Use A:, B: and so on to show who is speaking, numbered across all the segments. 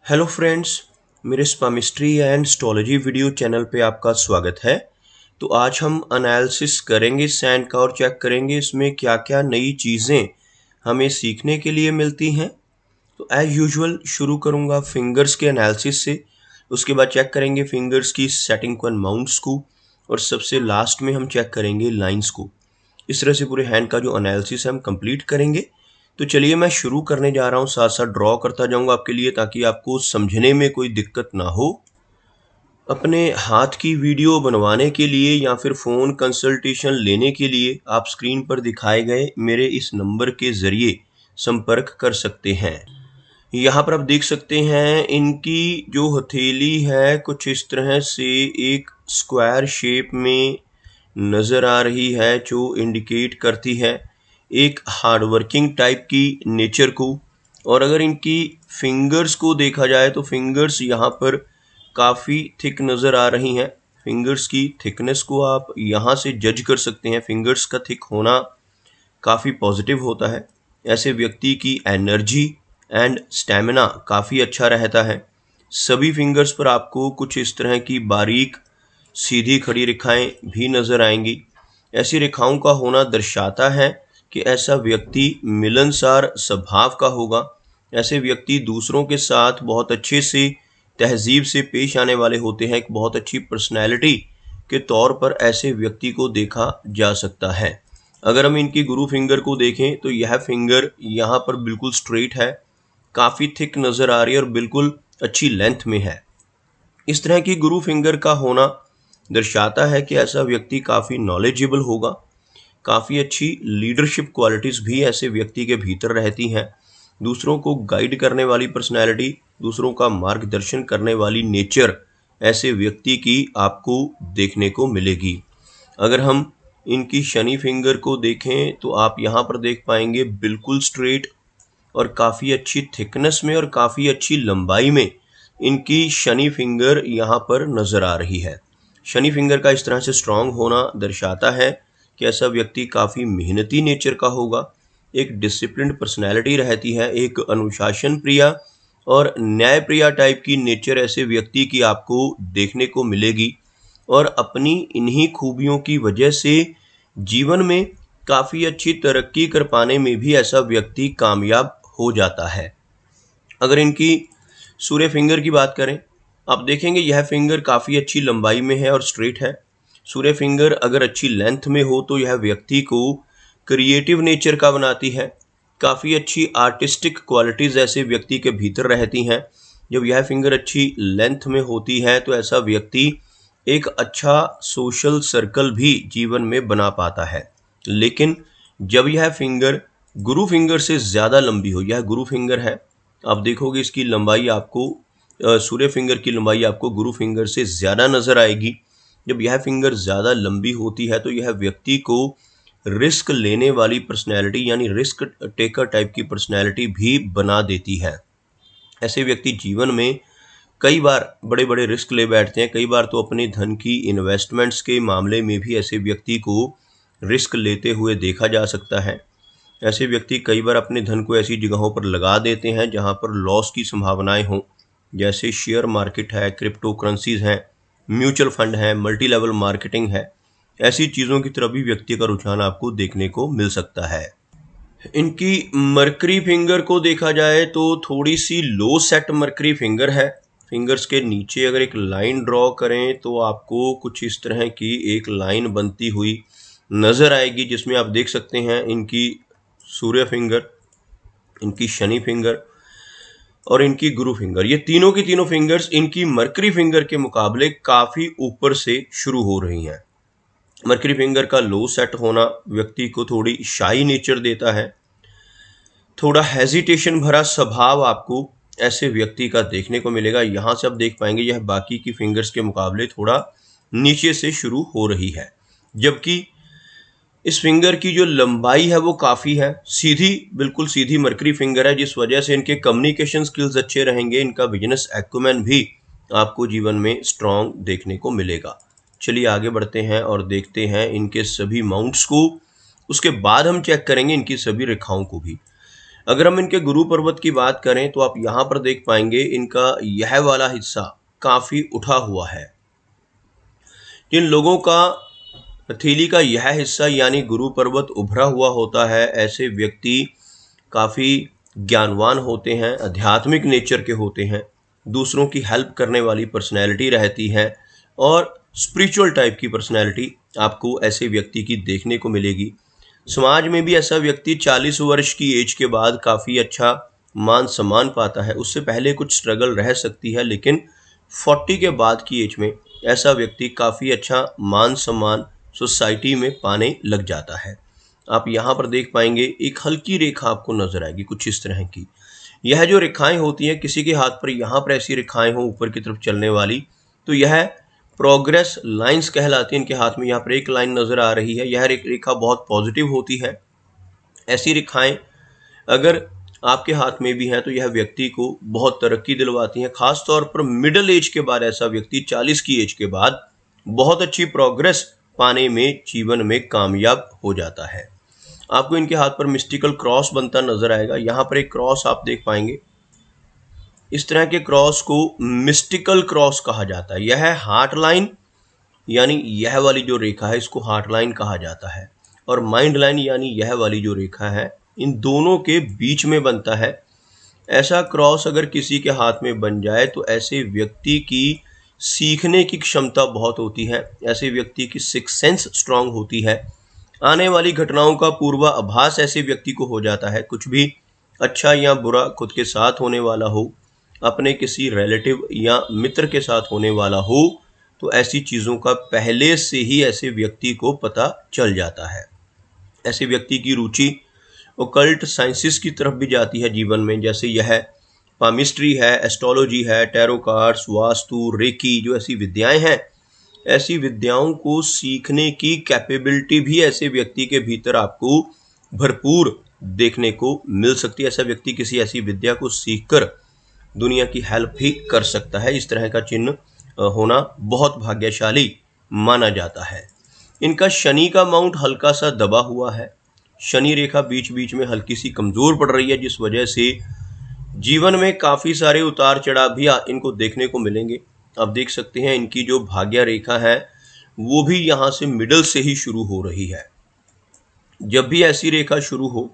A: Hello friends, मेरे स्पामिस्ट्री and astrology video channel पे आपका स्वागत है। तो आज हम एनालिसिस करेंगे सैंड का और चेक करेंगे इसमें क्या क्या नई चीज़ें हमें सीखने के लिए मिलती हैं। तो एज यूजुअल शुरू करूँगा फिंगर्स के एनालिसिस से, उसके बाद चेक करेंगे फिंगर्स की सेटिंग को एंड माउंट्स को, और सबसे लास्ट में हम चेक करेंगे लाइंस को। इस तरह से पूरे हैंड का जो एनालिसिस है हम कंप्लीट करेंगे। तो चलिए मैं शुरू करने जा रहा हूँ, साथ साथ ड्रॉ करता जाऊँगा आपके लिए ताकि आपको समझने में कोई दिक्कत ना हो। अपने हाथ की वीडियो बनवाने के लिए या फिर फ़ोन कंसल्टेशन लेने के लिए आप स्क्रीन पर दिखाए गए मेरे इस नंबर के ज़रिए संपर्क कर सकते हैं। यहाँ पर आप देख सकते हैं इनकी जो हथेली है कुछ इस तरह से एक स्क्वायर शेप में नज़र आ रही है, जो इंडिकेट करती है एक हार्ड वर्किंग टाइप की नेचर को। और अगर इनकी फिंगर्स को देखा जाए तो फिंगर्स यहाँ पर काफ़ी थिक नज़र आ रही हैं। फिंगर्स की थिकनेस को आप यहाँ से जज कर सकते हैं। फिंगर्स का थिक होना काफ़ी पॉजिटिव होता है। ऐसे व्यक्ति की एनर्जी एंड स्टेमिना काफ़ी अच्छा रहता है। सभी फिंगर्स पर आपको कुछ इस तरह की बारीक सीधी खड़ी रेखाएं भी नज़र आएंगी। ऐसी रेखाओं का होना दर्शाता है कि ऐसा व्यक्ति मिलनसार स्वभाव का होगा। ऐसे व्यक्ति दूसरों के साथ बहुत अच्छे से तहजीब से पेश आने वाले होते हैं। एक बहुत अच्छी पर्सनैलिटी के तौर पर ऐसे व्यक्ति को देखा जा सकता है। अगर हम इनकी गुरु फिंगर को देखें तो यह फिंगर यहाँ पर बिल्कुल स्ट्रेट है, काफ़ी थिक नज़र आ रही है और बिल्कुल अच्छी लेंथ में है। इस तरह की गुरु फिंगर का होना दर्शाता है कि ऐसा व्यक्ति काफ़ी नॉलेजेबल होगा। काफ़ी अच्छी लीडरशिप क्वालिटीज़ भी ऐसे व्यक्ति के भीतर रहती हैं। दूसरों को गाइड करने वाली पर्सनैलिटी, दूसरों का मार्गदर्शन करने वाली नेचर ऐसे व्यक्ति की आपको देखने को मिलेगी। अगर हम इनकी शनि फिंगर को देखें तो आप यहाँ पर देख पाएंगे बिल्कुल स्ट्रेट और काफ़ी अच्छी थिकनेस में और काफ़ी अच्छी लंबाई में इनकी शनि फिंगर यहाँ पर नज़र आ रही है। शनि फिंगर का इस तरह से स्ट्रांग होना दर्शाता है कि ऐसा व्यक्ति काफ़ी मेहनती नेचर का होगा। एक डिसिप्लिन्ड पर्सनैलिटी रहती है, एक अनुशासन प्रिया और न्याय प्रिया टाइप की नेचर ऐसे व्यक्ति की आपको देखने को मिलेगी। और अपनी इन्हीं खूबियों की वजह से जीवन में काफ़ी अच्छी तरक्की कर पाने में भी ऐसा व्यक्ति कामयाब हो जाता है। अगर इनकी सूर्य फिंगर की बात करें, आप देखेंगे यह फिंगर काफ़ी अच्छी लंबाई में है और स्ट्रेट है। सूर्य फिंगर अगर अच्छी लेंथ में हो तो यह व्यक्ति को क्रिएटिव नेचर का बनाती है। काफ़ी अच्छी आर्टिस्टिक क्वालिटीज़ ऐसे व्यक्ति के भीतर रहती हैं। जब यह फिंगर अच्छी लेंथ में होती है तो ऐसा व्यक्ति एक अच्छा सोशल सर्कल भी जीवन में बना पाता है। लेकिन जब यह फिंगर गुरु फिंगर से ज़्यादा लंबी हो, यह गुरु फिंगर है, आप देखोगे इसकी लंबाई आपको सूर्य फिंगर की लंबाई आपको गुरु फिंगर से ज़्यादा नज़र आएगी। जब यह फिंगर ज़्यादा लंबी होती है तो यह व्यक्ति को रिस्क लेने वाली पर्सनैलिटी यानी रिस्क टेकर टाइप की पर्सनैलिटी भी बना देती है। ऐसे व्यक्ति जीवन में कई बार बड़े बड़े रिस्क ले बैठते हैं। कई बार तो अपने धन की इन्वेस्टमेंट्स के मामले में भी ऐसे व्यक्ति को रिस्क लेते हुए देखा जा सकता है। ऐसे व्यक्ति कई बार अपने धन को ऐसी जगहों पर लगा देते हैं जहां पर लॉस की संभावनाएं हों, जैसे शेयर मार्केट है, क्रिप्टो करेंसीज हैं, म्यूचुअल फंड है, मल्टी लेवल मार्केटिंग है। ऐसी चीज़ों की तरफ भी व्यक्ति का रुझान आपको देखने को मिल सकता है। इनकी मरकरी फिंगर को देखा जाए तो थोड़ी सी लो सेट मरकरी फिंगर है। फिंगर्स के नीचे अगर एक लाइन ड्रॉ करें तो आपको कुछ इस तरह की एक लाइन बनती हुई नज़र आएगी, जिसमें आप देख सकते हैं इनकी सूर्य फिंगर, इनकी शनि फिंगर और इनकी गुरु फिंगर। ये तीनों की तीनों फिंगर्स इनकी मरकरी फिंगर के मुकाबले काफ़ी ऊपर से शुरू हो रही हैं। मरकरी फिंगर का लो सेट होना व्यक्ति को थोड़ी शाई नेचर देता है। थोड़ा हेजिटेशन भरा स्वभाव आपको ऐसे व्यक्ति का देखने को मिलेगा। यहाँ से आप देख पाएंगे यह बाकी की फिंगर्स के मुकाबले थोड़ा नीचे से शुरू हो रही है, जबकि इस फिंगर की जो लंबाई है वो काफ़ी है। सीधी, बिल्कुल सीधी मरकरी फिंगर है, जिस वजह से इनके कम्युनिकेशन स्किल्स अच्छे रहेंगे। इनका बिजनेस एक्यूमेन भी आपको जीवन में स्ट्रॉन्ग देखने को मिलेगा। चलिए आगे बढ़ते हैं और देखते हैं इनके सभी माउंट्स को। उसके बाद हम चेक करेंगे इनकी सभी रेखाओं को भी। अगर हम इनके गुरु पर्वत की बात करें तो आप यहाँ पर देख पाएंगे इनका यह वाला हिस्सा काफ़ी उठा हुआ है। जिन लोगों का हथेली का यह हिस्सा यानी गुरु पर्वत उभरा हुआ होता है, ऐसे व्यक्ति काफ़ी ज्ञानवान होते हैं, आध्यात्मिक नेचर के होते हैं, दूसरों की हेल्प करने वाली पर्सनैलिटी रहती है और स्पिरिचुअल टाइप की पर्सनैलिटी आपको ऐसे व्यक्ति की देखने को मिलेगी। समाज में भी ऐसा व्यक्ति 40 वर्ष की एज के बाद काफ़ी अच्छा मान सम्मान पाता है। उससे पहले कुछ स्ट्रगल रह सकती है, लेकिन 40 के बाद की एज में ऐसा व्यक्ति काफ़ी अच्छा मान सम्मान सोसाइटी में पाने लग जाता है। आप यहाँ पर देख पाएंगे एक हल्की रेखा आपको नजर आएगी कुछ इस तरह की। यह जो रेखाएं होती हैं, किसी के हाथ पर यहाँ पर ऐसी रेखाएं हों ऊपर की तरफ चलने वाली, तो यह प्रोग्रेस लाइंस कहलाती है। इनके हाथ में यहाँ पर एक लाइन नजर आ रही है, यह रेखा बहुत पॉजिटिव होती है। ऐसी रेखाएं अगर आपके हाथ में भी हैं तो यह व्यक्ति को बहुत तरक्की दिलवाती हैं। खास तौर पर मिडिल एज के बाद ऐसा व्यक्ति 40 की एज के बाद बहुत अच्छी प्रोग्रेस पाने में जीवन में कामयाब हो जाता है। आपको इनके हाथ पर मिस्टिकल क्रॉस बनता नजर आएगा। यहाँ पर एक क्रॉस आप देख पाएंगे, इस तरह के क्रॉस को मिस्टिकल क्रॉस कहा जाता है। यह हार्ट लाइन यानी यह वाली जो रेखा है इसको हार्ट लाइन कहा जाता है, और माइंड लाइन यानी यह वाली जो रेखा है इन दोनों के बीच में बनता है। ऐसा क्रॉस अगर किसी के हाथ में बन जाए तो ऐसे व्यक्ति की सीखने की क्षमता बहुत होती है, ऐसे व्यक्ति की सिक्स सेंस स्ट्रांग होती है। आने वाली घटनाओं का पूर्वाभास ऐसे व्यक्ति को हो जाता है। कुछ भी अच्छा या बुरा खुद के साथ होने वाला हो, अपने किसी रिलेटिव या मित्र के साथ होने वाला हो, तो ऐसी चीज़ों का पहले से ही ऐसे व्यक्ति को पता चल जाता है। ऐसे व्यक्ति की रुचि ओकल्ट साइंसेस की तरफ भी जाती है जीवन में, जैसे यह पामिस्ट्री है, एस्ट्रोलॉजी है, टैरो कार्ड्स, वास्तु, रेकी, जो ऐसी विद्याएं हैं, ऐसी विद्याओं को सीखने की कैपेबिलिटी भी ऐसे व्यक्ति के भीतर आपको भरपूर देखने को मिल सकती है। ऐसा व्यक्ति किसी ऐसी विद्या को सीखकर दुनिया की हेल्प भी कर सकता है। इस तरह का चिन्ह होना बहुत भाग्यशाली माना जाता है। इनका शनि का माउंट हल्का सा दबा हुआ है, शनि रेखा बीच बीच में हल्की सी कमजोर पड़ रही है, जिस वजह से जीवन में काफी सारे उतार चढ़ाव भी इनको देखने को मिलेंगे। आप देख सकते हैं इनकी जो भाग्य रेखा है वो भी यहाँ से मिडल से ही शुरू हो रही है। जब भी ऐसी रेखा शुरू हो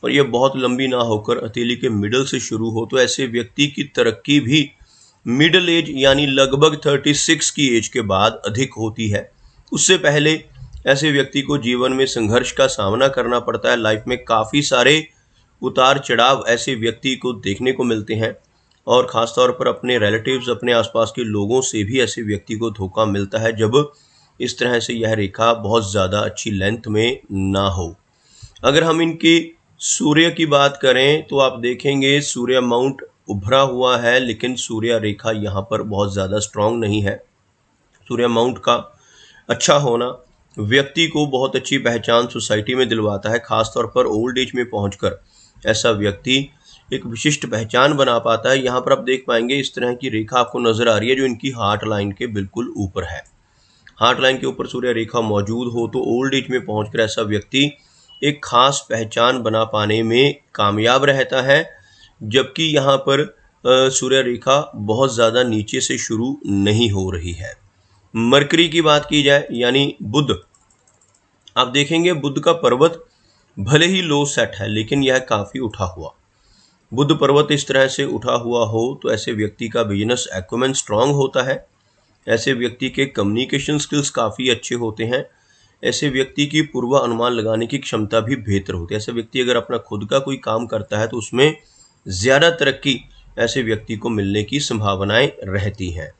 A: और ये बहुत लंबी ना होकर हथेली के मिडल से शुरू हो, तो ऐसे व्यक्ति की तरक्की भी मिडिल एज यानी लगभग 36 की एज के बाद अधिक होती है। उससे पहले ऐसे व्यक्ति को जीवन में संघर्ष का सामना करना पड़ता है। लाइफ में काफ़ी सारे उतार चढ़ाव ऐसे व्यक्ति को देखने को मिलते हैं, और ख़ासतौर पर अपने रिलेटिव्स, अपने आसपास के लोगों से भी ऐसे व्यक्ति को धोखा मिलता है जब इस तरह से यह रेखा बहुत ज़्यादा अच्छी लेंथ में ना हो। अगर हम इनकी सूर्य की बात करें तो आप देखेंगे सूर्य माउंट उभरा हुआ है, लेकिन सूर्य रेखा यहाँ पर बहुत ज़्यादा स्ट्रांग नहीं है। सूर्य माउंट का अच्छा होना व्यक्ति को बहुत अच्छी पहचान सोसाइटी में दिलवाता है। खासतौर पर ओल्ड एज में पहुंचकर ऐसा व्यक्ति एक विशिष्ट पहचान बना पाता है। यहाँ पर आप देख पाएंगे इस तरह की रेखा आपको नजर आ रही है जो इनकी हार्ट लाइन के बिल्कुल ऊपर है। हार्ट लाइन के ऊपर सूर्य रेखा मौजूद हो तो ओल्ड एज में पहुंचकर ऐसा व्यक्ति एक खास पहचान बना पाने में कामयाब रहता है, जबकि यहाँ पर सूर्य रेखा बहुत ज़्यादा नीचे से शुरू नहीं हो रही है। मरकरी की बात की जाए यानी बुध, आप देखेंगे बुध का पर्वत भले ही लो सेट है लेकिन यह काफ़ी उठा हुआ। बुध पर्वत इस तरह से उठा हुआ हो तो ऐसे व्यक्ति का बिजनेस एक्विपमेंट स्ट्रांग होता है, ऐसे व्यक्ति के कम्युनिकेशन स्किल्स काफ़ी अच्छे होते हैं, ऐसे व्यक्ति की पूर्व अनुमान लगाने की क्षमता भी बेहतर होती है। ऐसे व्यक्ति अगर अपना खुद का कोई काम करता है तो उसमें ज़्यादा तरक्की ऐसे व्यक्ति को मिलने की संभावनाएं रहती हैं।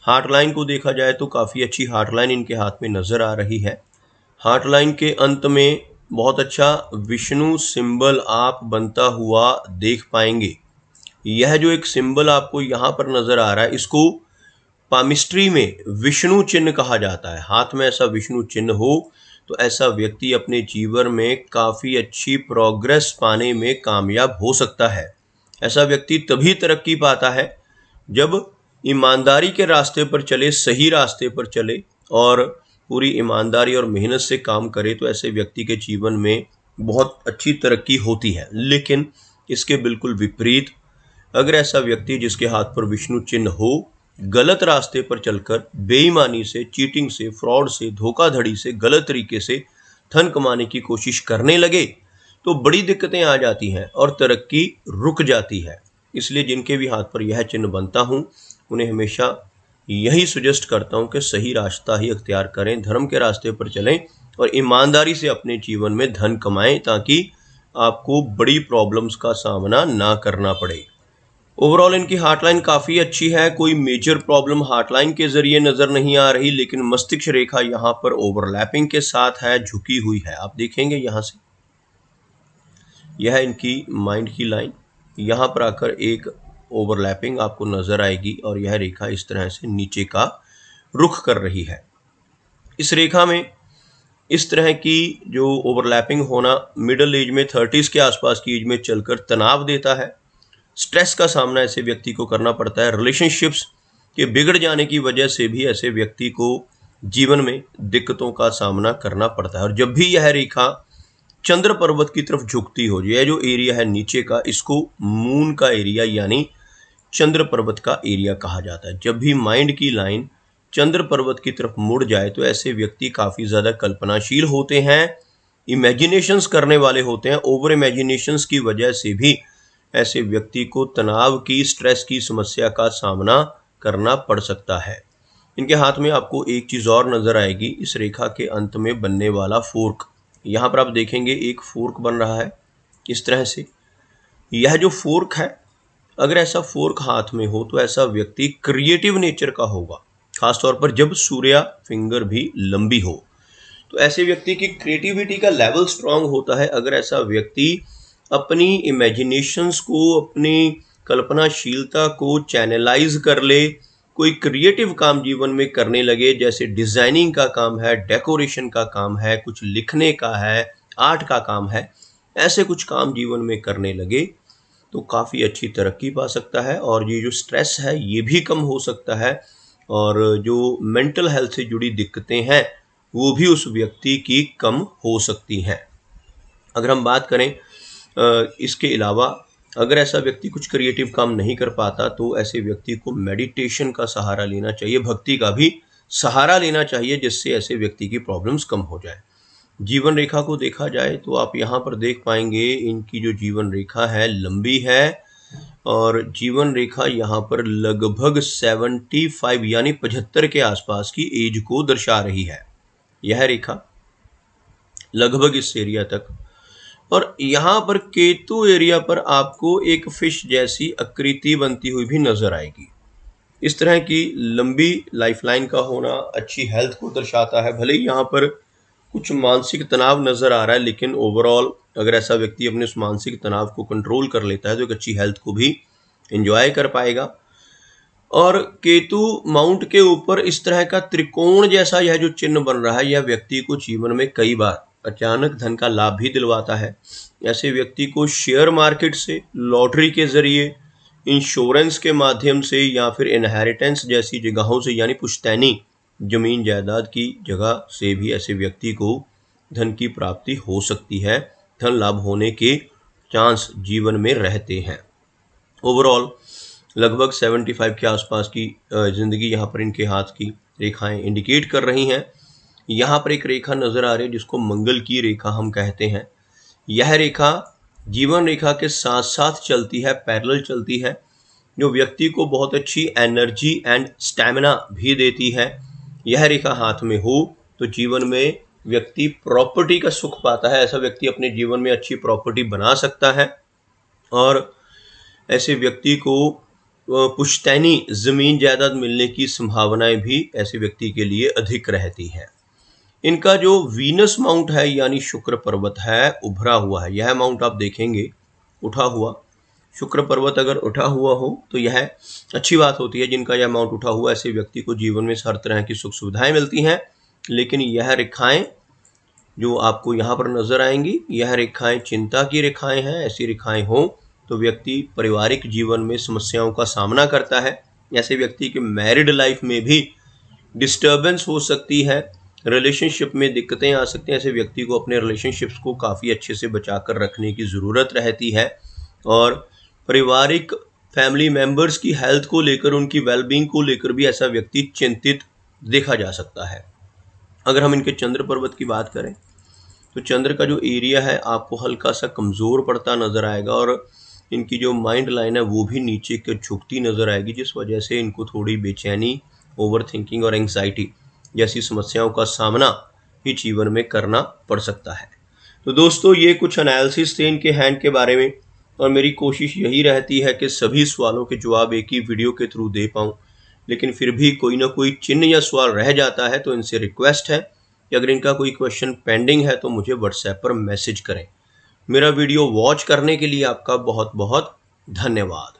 A: हार्ट लाइन को देखा जाए तो काफ़ी अच्छी हार्ट लाइन इनके हाथ में नज़र आ रही है। हार्ट लाइन के अंत में बहुत अच्छा विष्णु सिंबल आप बनता हुआ देख पाएंगे। यह जो एक सिंबल आपको यहाँ पर नज़र आ रहा है इसको पामिस्ट्री में विष्णु चिन्ह कहा जाता है। हाथ में ऐसा विष्णु चिन्ह हो तो ऐसा व्यक्ति अपने जीवन में काफ़ी अच्छी प्रोग्रेस पाने में कामयाब हो सकता है। ऐसा व्यक्ति तभी तरक्की पाता है जब ईमानदारी के रास्ते पर चले, सही रास्ते पर चले और पूरी ईमानदारी और मेहनत से काम करे, तो ऐसे व्यक्ति के जीवन में बहुत अच्छी तरक्की होती है। लेकिन इसके बिल्कुल विपरीत, अगर ऐसा व्यक्ति जिसके हाथ पर विष्णु चिन्ह हो गलत रास्ते पर चलकर बेईमानी से, चीटिंग से, फ्रॉड से, धोखाधड़ी से, गलत तरीके से धन कमाने की कोशिश करने लगे तो बड़ी दिक्कतें आ जाती हैं और तरक्की रुक जाती है। इसलिए जिनके भी हाथ पर यह चिन्ह बनता हूं उन्हें हमेशा यही सजेस्ट करता हूं कि सही रास्ता ही अख्तियार करें, धर्म के रास्ते पर चलें और ईमानदारी से अपने जीवन में धन कमाएं ताकि आपको बड़ी प्रॉब्लम्स का सामना ना करना पड़े। ओवरऑल इनकी हार्टलाइन काफ़ी अच्छी है, कोई मेजर प्रॉब्लम हार्टलाइन के ज़रिए नज़र नहीं आ रही, लेकिन मस्तिष्क रेखा यहाँ पर ओवरलैपिंग के साथ है, झुकी हुई है। आप देखेंगे यहाँ से यह इनकी माइंड की लाइन, यहाँ पर आकर एक ओवरलैपिंग आपको नज़र आएगी और यह रेखा इस तरह से नीचे का रुख कर रही है। इस रेखा में इस तरह की जो ओवरलैपिंग होना मिडिल एज में 30s के आसपास की एज में चलकर तनाव देता है। स्ट्रेस का सामना ऐसे व्यक्ति को करना पड़ता है। रिलेशनशिप्स के बिगड़ जाने की वजह से भी ऐसे व्यक्ति को जीवन में दिक्कतों का सामना करना पड़ता है। और जब भी यह रेखा चंद्र पर्वत की तरफ झुकती हो, यह जो एरिया है नीचे का, इसको मून का एरिया यानी चंद्र पर्वत का एरिया कहा जाता है। जब भी माइंड की लाइन चंद्र पर्वत की तरफ मुड़ जाए तो ऐसे व्यक्ति काफ़ी ज़्यादा कल्पनाशील होते हैं, इमेजिनेशंस करने वाले होते हैं। ओवर इमेजिनेशंस की वजह से भी ऐसे व्यक्ति को तनाव की, स्ट्रेस की समस्या का सामना करना पड़ सकता है। इनके हाथ में आपको एक चीज़ और नज़र आएगी, इस रेखा के अंत में बनने वाला फोर्क। यहाँ पर आप देखेंगे एक फोर्क बन रहा है इस तरह से। यह जो फोर्क है, अगर ऐसा फोर्क हाथ में हो तो ऐसा व्यक्ति क्रिएटिव नेचर का होगा, खासतौर पर जब सूर्या फिंगर भी लंबी हो तो ऐसे व्यक्ति की क्रिएटिविटी का लेवल स्ट्रांग होता है। अगर ऐसा व्यक्ति अपनी इमेजिनेशंस को, अपनी कल्पनाशीलता को चैनलाइज कर ले, कोई क्रिएटिव काम जीवन में करने लगे, जैसे डिज़ाइनिंग का काम है, डेकोरेशन का काम है, कुछ लिखने का है, आर्ट का काम है, ऐसे कुछ काम जीवन में करने लगे तो काफ़ी अच्छी तरक्की पा सकता है और ये जो स्ट्रेस है ये भी कम हो सकता है और जो मेंटल हेल्थ से जुड़ी दिक्कतें हैं वो भी उस व्यक्ति की कम हो सकती हैं। अगर हम बात करें इसके अलावा, अगर ऐसा व्यक्ति कुछ क्रिएटिव काम नहीं कर पाता तो ऐसे व्यक्ति को मेडिटेशन का सहारा लेना चाहिए, भक्ति का भी सहारा लेना चाहिए, जिससे ऐसे व्यक्ति की प्रॉब्लम्स कम हो जाए। जीवन रेखा को देखा जाए तो आप यहाँ पर देख पाएंगे इनकी जो जीवन रेखा है लंबी है और जीवन रेखा यहाँ पर लगभग 75 यानी 75 के आसपास की एज को दर्शा रही है। यह रेखा लगभग इस एरिया तक, और यहाँ पर केतु एरिया पर आपको एक फिश जैसी आकृति बनती हुई भी नजर आएगी। इस तरह की लंबी लाइफलाइन का होना अच्छी हेल्थ को दर्शाता है। भले ही यहाँ पर कुछ मानसिक तनाव नजर आ रहा है, लेकिन ओवरऑल अगर ऐसा व्यक्ति अपने उस मानसिक तनाव को कंट्रोल कर लेता है तो एक अच्छी हेल्थ को भी एंजॉय कर पाएगा। और केतु माउंट के ऊपर इस तरह का त्रिकोण जैसा यह जो चिन्ह बन रहा है, यह व्यक्ति को जीवन में कई बार अचानक धन का लाभ भी दिलवाता है। ऐसे व्यक्ति को शेयर मार्केट से, लॉटरी के जरिए, इंश्योरेंस के माध्यम से या फिर इनहेरिटेंस जैसी जगहों से यानी पुश्तैनी जमीन जायदाद की जगह से भी ऐसे व्यक्ति को धन की प्राप्ति हो सकती है। धन लाभ होने के चांस जीवन में रहते हैं। ओवरऑल लगभग 75 के आसपास की ज़िंदगी यहाँ पर इनके हाथ की रेखाएं इंडिकेट कर रही हैं। यहाँ पर एक रेखा नज़र आ रही है जिसको मंगल की रेखा हम कहते हैं। यह रेखा जीवन रेखा के साथ साथ चलती है, पैरेलल चलती है, जो व्यक्ति को बहुत अच्छी एनर्जी एंड स्टैमिना भी देती है। यह रेखा हाथ में हो तो जीवन में व्यक्ति प्रॉपर्टी का सुख पाता है। ऐसा व्यक्ति अपने जीवन में अच्छी प्रॉपर्टी बना सकता है और ऐसे व्यक्ति को पुश्तैनी ज़मीन जायदाद मिलने की संभावनाएं भी ऐसे व्यक्ति के लिए अधिक रहती हैं। इनका जो वीनस माउंट है यानी शुक्र पर्वत है, उभरा हुआ है। यह माउंट आप देखेंगे उठा हुआ, शुक्र पर्वत अगर उठा हुआ हो तो यह अच्छी बात होती है। जिनका यह माउंट उठा हुआ, ऐसे व्यक्ति को जीवन में हर तरह की सुख सुविधाएं मिलती हैं। लेकिन यह रेखाएं जो आपको यहाँ पर नजर आएंगी, यह रेखाएं चिंता की रेखाएं हैं। ऐसी रेखाएं हों तो व्यक्ति पारिवारिक जीवन में समस्याओं का सामना करता है। ऐसे व्यक्ति के मैरिड लाइफ में भी डिस्टर्बेंस हो सकती है, रिलेशनशिप में दिक्कतें आ सकती हैं। ऐसे व्यक्ति को अपने रिलेशनशिप्स को काफ़ी अच्छे से बचा कर रखने की ज़रूरत रहती है। और पारिवारिक फैमिली मेंबर्स की हेल्थ को लेकर, उनकी वेलबींग को लेकर भी ऐसा व्यक्ति चिंतित देखा जा सकता है। अगर हम इनके चंद्र पर्वत की बात करें तो चंद्र का जो एरिया है आपको हल्का सा कमज़ोर पड़ता नज़र आएगा और इनकी जो माइंड लाइन है वो भी नीचे की झुकती नज़र आएगी, जिस वजह से इनको थोड़ी बेचैनी, ओवर थिंकिंग और एंग्जाइटी जैसी समस्याओं का सामना ही जीवन में करना पड़ सकता है। तो दोस्तों, ये कुछ एनालिसिस थे इनके हैंड के बारे में, और मेरी कोशिश यही रहती है कि सभी सवालों के जवाब एक ही वीडियो के थ्रू दे पाऊँ, लेकिन फिर भी कोई ना कोई चिन्ह या सवाल रह जाता है। तो इनसे रिक्वेस्ट है कि अगर इनका कोई क्वेश्चन पेंडिंग है तो मुझे व्हाट्सएप पर मैसेज करें। मेरा वीडियो वॉच करने के लिए आपका बहुत बहुत धन्यवाद।